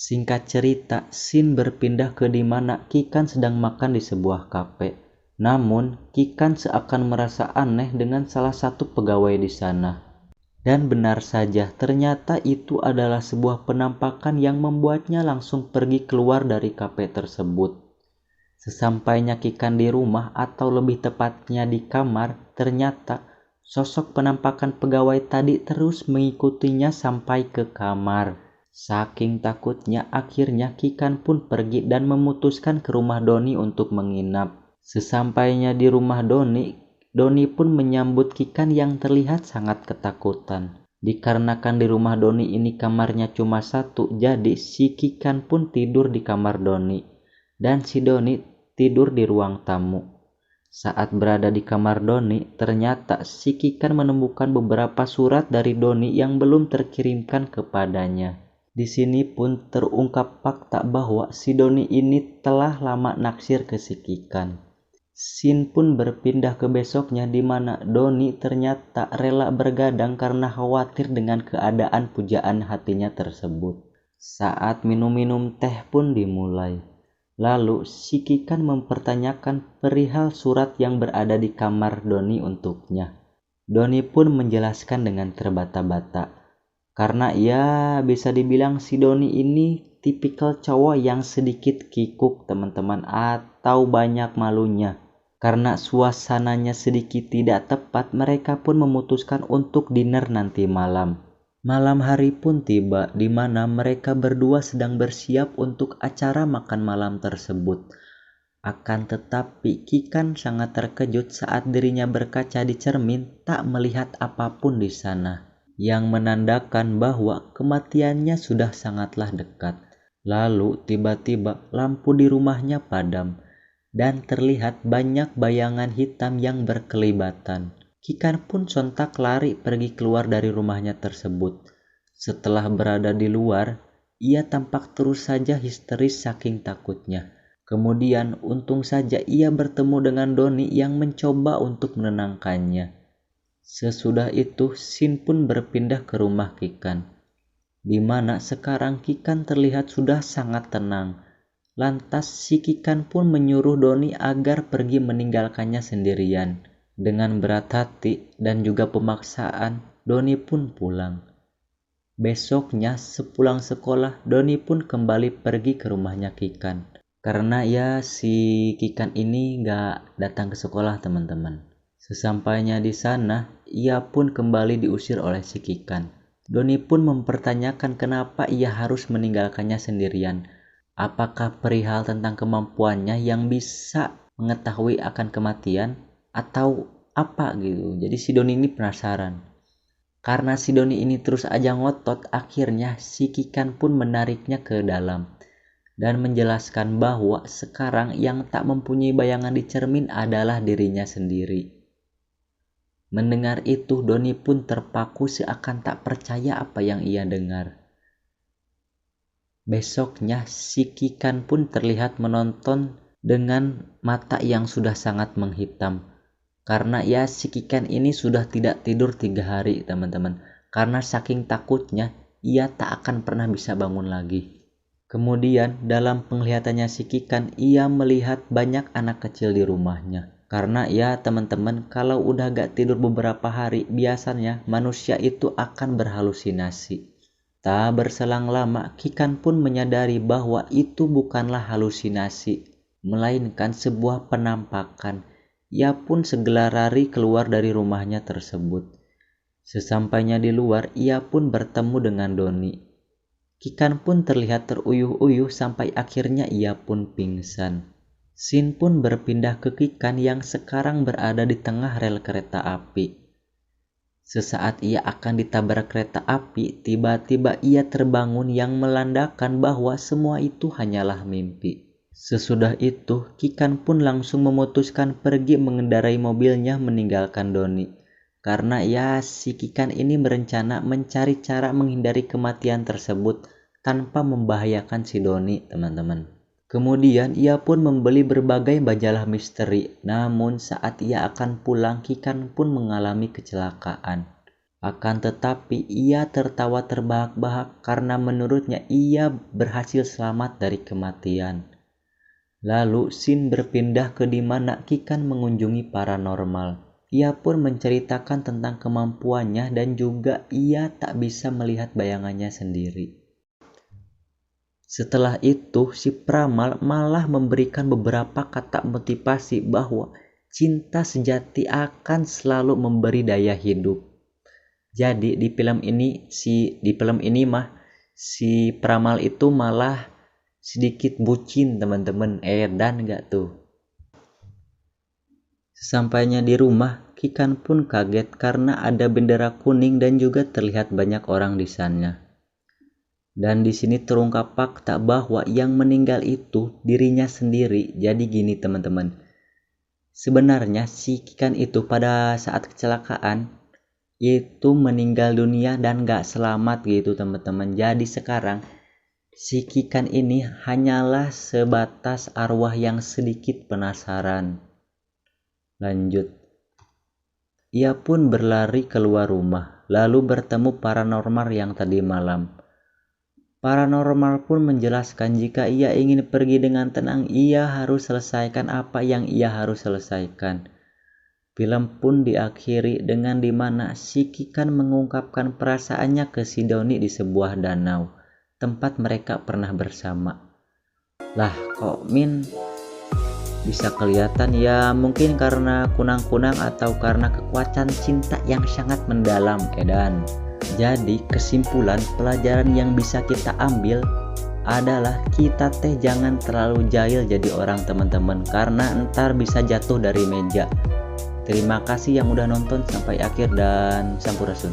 Singkat cerita, scene berpindah ke di mana Kikan sedang makan di sebuah kafe. Namun, Kikan seakan merasa aneh dengan salah satu pegawai di sana. Dan benar saja, ternyata itu adalah sebuah penampakan yang membuatnya langsung pergi keluar dari kafe tersebut. Sesampainya Kikan di rumah, atau lebih tepatnya di kamar, ternyata sosok penampakan pegawai tadi terus mengikutinya sampai ke kamar. Saking takutnya, akhirnya Kikan pun pergi dan memutuskan ke rumah Doni untuk menginap. Sesampainya di rumah Doni pun menyambut Kikan yang terlihat sangat ketakutan. Dikarenakan di rumah Doni ini kamarnya cuma satu, jadi si Kikan pun tidur di kamar Doni. Dan si Doni tidur di ruang tamu. Saat berada di kamar Doni, ternyata si Kikan menemukan beberapa surat dari Doni yang belum terkirimkan kepadanya. Di sini pun terungkap fakta bahwa si Doni ini telah lama naksir ke si Kikan. Scene pun berpindah ke besoknya di mana Doni ternyata rela bergadang karena khawatir dengan keadaan pujaan hatinya tersebut. Saat minum-minum teh pun dimulai. Lalu si Kikan mempertanyakan perihal surat yang berada di kamar Doni untuknya. Doni pun menjelaskan dengan terbata-bata. Karena ya bisa dibilang si Doni ini tipikal cowok yang sedikit kikuk teman-teman, atau banyak malunya. Karena suasananya sedikit tidak tepat, mereka pun memutuskan untuk dinner nanti malam. Malam hari pun tiba di mana mereka berdua sedang bersiap untuk acara makan malam tersebut. Akan tetapi Kikan sangat terkejut saat dirinya berkaca di cermin tak melihat apapun di sana, yang menandakan bahwa kematiannya sudah sangatlah dekat. Lalu tiba-tiba lampu di rumahnya padam dan terlihat banyak bayangan hitam yang berkelibatan. Kikan pun sontak lari pergi keluar dari rumahnya tersebut. Setelah berada di luar, ia tampak terus saja histeris saking takutnya. Kemudian untung saja ia bertemu dengan Doni yang mencoba untuk menenangkannya. Sesudah itu, scene pun berpindah ke rumah Kikan, di mana sekarang Kikan terlihat sudah sangat tenang. Lantas si Kikan pun menyuruh Doni agar pergi meninggalkannya sendirian. Dengan berat hati dan juga pemaksaan, Doni pun pulang. Besoknya sepulang sekolah, Doni pun kembali pergi ke rumahnya Kikan. Karena ya si Kikan ini gak datang ke sekolah teman-teman. Sesampainya di sana, ia pun kembali diusir oleh si Kikan. Doni pun mempertanyakan kenapa ia harus meninggalkannya sendirian. Apakah perihal tentang kemampuannya yang bisa mengetahui akan kematian atau apa gitu. Jadi si Doni ini penasaran. Karena si Doni ini terus aja ngotot, akhirnya si Kikan pun menariknya ke dalam dan menjelaskan bahwa sekarang yang tak mempunyai bayangan di cermin adalah dirinya sendiri. Mendengar itu, Doni pun terpaku seakan tak percaya apa yang ia dengar. Besoknya si Kikan pun terlihat menonton dengan mata yang sudah sangat menghitam. Karena ya si Kikan ini sudah tidak tidur 3 hari teman-teman. Karena saking takutnya ia tak akan pernah bisa bangun lagi. Kemudian dalam penglihatannya si Kikan, ia melihat banyak anak kecil di rumahnya. Karena ya teman-teman, kalau udah gak tidur beberapa hari, biasanya manusia itu akan berhalusinasi. Tak berselang lama, Kikan pun menyadari bahwa itu bukanlah halusinasi, melainkan sebuah penampakan. Ia pun segera lari keluar dari rumahnya tersebut. Sesampainya di luar, ia pun bertemu dengan Doni. Kikan pun terlihat teruyuh-uyuh sampai akhirnya ia pun pingsan. Scene pun berpindah ke Kikan yang sekarang berada di tengah rel kereta api. Sesaat ia akan ditabrak kereta api, tiba-tiba ia terbangun yang menandakan bahwa semua itu hanyalah mimpi. Sesudah itu, Kikan pun langsung memutuskan pergi mengendarai mobilnya meninggalkan Doni. Karena ya si Kikan ini berencana mencari cara menghindari kematian tersebut tanpa membahayakan si Doni, teman-teman. Kemudian ia pun membeli berbagai majalah misteri, namun saat ia akan pulang Kikan pun mengalami kecelakaan. Akan tetapi ia tertawa terbahak-bahak karena menurutnya ia berhasil selamat dari kematian. Lalu scene berpindah ke di mana Kikan mengunjungi paranormal. Ia pun menceritakan tentang kemampuannya dan juga ia tak bisa melihat bayangannya sendiri. Setelah itu, si peramal malah memberikan beberapa kata motivasi bahwa cinta sejati akan selalu memberi daya hidup. Jadi di film ini mah si peramal itu malah sedikit bucin teman-teman. Dan enggak tuh. Sesampainya di rumah, Kikan pun kaget karena ada bendera kuning dan juga terlihat banyak orang di sana. Dan di sini terungkap fakta bahwa yang meninggal itu dirinya sendiri. Jadi gini teman-teman. Sebenarnya si Kikan itu pada saat kecelakaan itu meninggal dunia dan gak selamat gitu teman-teman. Jadi sekarang si Kikan ini hanyalah sebatas arwah yang sedikit penasaran. Lanjut. Ia pun berlari keluar rumah lalu bertemu paranormal yang tadi malam. Paranormal pun menjelaskan jika ia ingin pergi dengan tenang, ia harus selesaikan apa yang ia harus selesaikan. Film pun diakhiri dengan dimana si Kikan mengungkapkan perasaannya ke si Doni di sebuah danau, tempat mereka pernah bersama. Lah kok Min bisa kelihatan ya, mungkin karena kunang-kunang atau karena kekuatan cinta yang sangat mendalam, Edan. Jadi kesimpulan pelajaran yang bisa kita ambil adalah kita teh jangan terlalu jahil jadi orang teman-teman, karena ntar bisa jatuh dari meja. Terima kasih yang udah nonton sampai akhir dan sampurasun.